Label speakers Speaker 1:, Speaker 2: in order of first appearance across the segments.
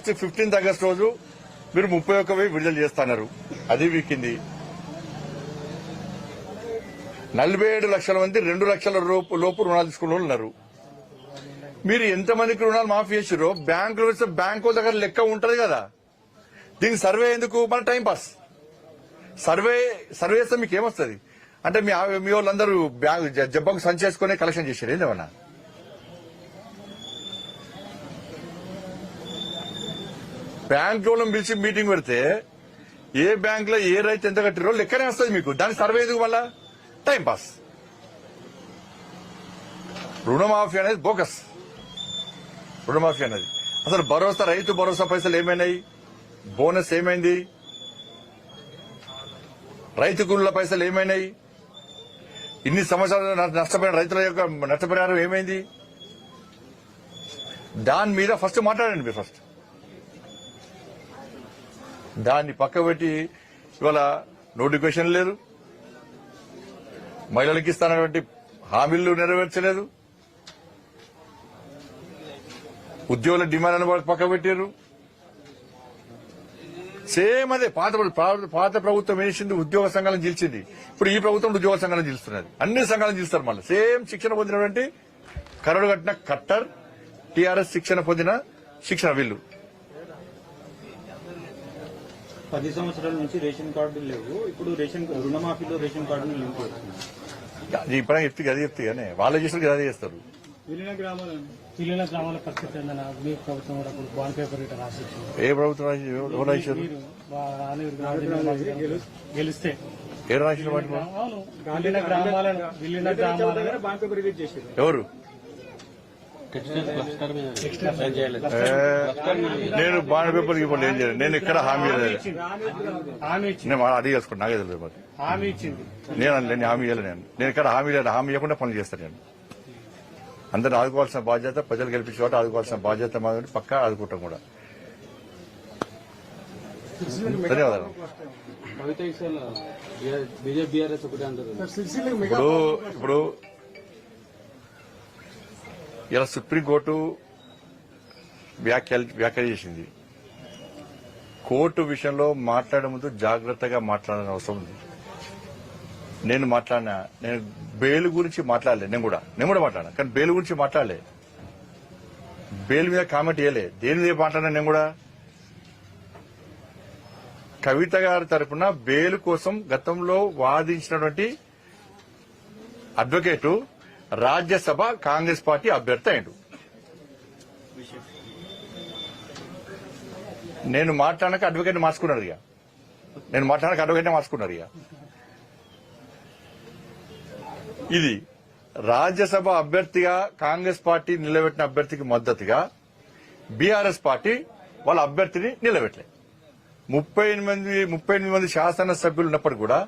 Speaker 1: Next 15th August రోజు మీరు 31,000 విడుదల చేస్తున్నారు. అది వీకింది. 47 లక్షల మంది 2 లక్షల లోపు రుణాలు తీసుకున్న వాళ్ళు ఉన్నారు. మీరు ఎంతమందికి రుణాలు మాఫీ చేసారో బ్యాంకులు వస్తే బ్యాంకుల దగ్గర లెక్క ఉంటది కదా. దీనికి సర్వే ఎందుకు? మన టైం పాస్. సర్వే చేస్తే మీకు ఏమొస్తుంది అంటే మీ వాళ్ళందరూ జబ్బకు సంచేసుకునే కలెక్షన్ చేశారు ఏందేమన్నా? బ్యాంక్ లోన్ పిలిచి మీటింగ్ పెడితే ఏ బ్యాంక్ లో ఏ రైతు ఎంత కట్టిరో లెక్కనే వస్తుంది మీకు. దానికి సర్వే ఎందుకు? మళ్ళా టైం పాస్. రుణమాఫీ అనేది బోకస్. రుణమాఫీ అనేది అసలు భరోసా, రైతు భరోసా పైసలు ఏమైనాయి? బోనస్ ఏమైంది? రైతు కూలీల పైసలు ఏమైనాయి? ఇన్ని సంవత్సరాలు నష్టపోయిన రైతుల యొక్క నష్టపరిహారం ఏమైంది? దాని మీద ఫస్ట్ మాట్లాడండి మీరు. ఫస్ట్ దాన్ని పక్క పెట్టి ఇవాళ నోటిఫికేషన్ లేదు, మహిళలకు ఇస్తానటువంటి హామీలు నెరవేర్చలేదు, ఉద్యోగుల డిమాండ్ పక్క పెట్టారు. సేమ్ అదే పాత ప్రభుత్వం వేసింది, ఉద్యోగ సంఘాలను గెలిచింది. ఇప్పుడు ఈ ప్రభుత్వం ఉద్యోగ సంఘాలను గెలుస్తున్నది. అన్ని సంఘాలను గెలుస్తారు. మళ్ళీ సేమ్ శిక్షణ పొందినటువంటి కరడు కట్టిన కట్టర్ టీఆర్ఎస్ శిక్షణ పొందిన శిక్షణ వీళ్ళు.
Speaker 2: 10 సంవత్సరాల నుంచి రేషన్ కార్డులు లేవు. ఇప్పుడు రుణమాఫీలో రేషన్ కార్డులు లింక్ అవుతుంది.
Speaker 1: ఇప్పుడు చెప్తే కానీ వాళ్ళు చేసిన అదే చేస్తారు.
Speaker 2: విలీన గ్రామాల పరిస్థితి ఏందన్నా? మీ ప్రభుత్వం కూడా బాండ్ పేపర్ ఇట్లా రాసిచ్చింది.
Speaker 1: ఏ ప్రభుత్వం రాశారు?
Speaker 2: గెలిస్తే
Speaker 1: ఏ రాసిన వాటి
Speaker 2: విలీన గ్రామాలను బాండ్ పేపర్ రిలీజ్ చేశారు.
Speaker 1: ఎవరు? నేను బాండ్ పేపర్ ఇప్పుడు ఏం చేయలేదు. నేను ఇక్కడ హామీ నేను అడిగి చేసుకుంటా. నాకే తెలియదు మరి.
Speaker 2: హామీ ఇచ్చింది
Speaker 1: నేను హామీ ఇవ్వలేదు. నేను ఇక్కడ హామీ లేదు. హామీ ఇవ్వకుండా పనులు చేస్తాను. నేను అందరిని ఆదుకోవాల్సిన బాధ్యత, ప్రజలు గెలిపించే వాటి ఆదుకోవాల్సిన బాధ్యత మాది. పక్కా ఆదుకుంటాం కూడా. ధన్యవాదాలు. ఇప్పుడు ఇలా సుప్రీంకోర్టు వ్యాఖ్యలు చేసింది. కోర్టు విషయంలో మాట్లాడే ముందు జాగ్రత్తగా మాట్లాడాల్సిన అవసరం ఉంది. నేను బెయిల్ గురించి మాట్లాడలే. నేను కూడా మాట్లాడా, కానీ బెయిల్ గురించి మాట్లాడలే. బెయిల్ మీద కామెంట్ చేయలే. దేని మీద మాట్లాడినా నేను కూడా కవిత గారి తరఫున బెయిల్ కోసం గతంలో వాదించినటువంటి అడ్వకేటు రాజ్యసభ కాంగ్రెస్ పార్టీ అభ్యర్థి అయ్యిండు. నేను మాట్లాడక అడ్వకేట్ మార్చుకున్నారు. ఇక నేను మాట్లాడక అడ్వకేట్ మార్చుకున్నారు. ఇక ఇది రాజ్యసభ అభ్యర్థిగా కాంగ్రెస్ పార్టీ నిలబెట్టిన అభ్యర్థికి మద్దతుగా బీఆర్ఎస్ పార్టీ వాళ్ళ అభ్యర్థిని నిలబెట్టలేదు. 38 మంది శాసనసభ్యులు ఉన్నప్పటికీ కూడా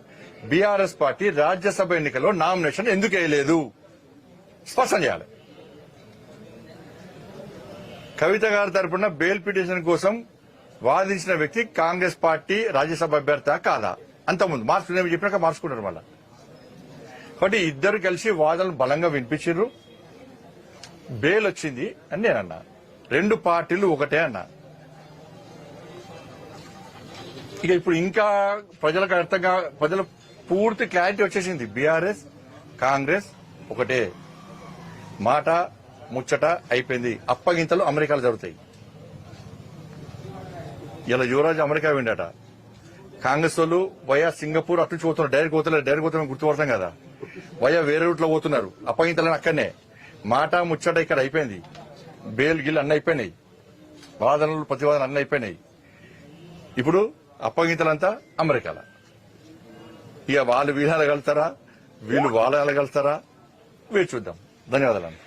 Speaker 1: బీఆర్ఎస్ పార్టీ రాజ్యసభ ఎన్నికల్లో నామినేషన్ ఎందుకు వేయలేదు? స్పష్టం చేయాలి. కవిత గారి తరపున బెయిల్ పిటిషన్ కోసం వాదించిన వ్యక్తి కాంగ్రెస్ పార్టీ రాజ్యసభ అభ్యర్థి కాదా? అంతకుముందు మార్చుకునే చెప్పినాక మార్చుకున్నారు. మళ్ళా కాబట్టి ఇద్దరు కలిసి వాదనలు బలంగా వినిపించారు. బెయిల్ వచ్చింది అని నేనన్నా. 2 పార్టీలు ఒకటే అన్నా. ఇక ఇప్పుడు ఇంకా ప్రజలకు అర్థంగా ప్రజల పూర్తి క్లారిటీ వచ్చేసింది. బీఆర్ఎస్ కాంగ్రెస్ ఒకటే. మాట ముచ్చట అయిపోయింది. అప్పగింతలు అమెరికాలో జరుగుతాయి. ఇలా యువరాజు అమెరికా విండట. కాంగ్రెస్ వాళ్ళు వయా సింగపూర్ అటు పోతున్నారు. డైరెక్ట్ పోతున్నారు గుర్తుపడతాం కదా. వయా వేరే రూట్లో పోతున్నారు. అప్పగింతలని అక్కడనే. మాట ముచ్చట ఇక్కడ అయిపోయింది. బెయిల్ గిల్ అన్ని అయిపోయినాయి. వాదనలు ప్రతివాదనలు అన్ని అయిపోయినాయి. ఇప్పుడు అప్పగింతలంతా అమెరికాలో. ఇక వాళ్ళు వీళ్ళు వెళ్ళగలుగుతారా, వీళ్ళు వాళ్ళు వెళ్ళగలుగుతారా? వేచి చూద్దాం. ధన్యవాదాలు.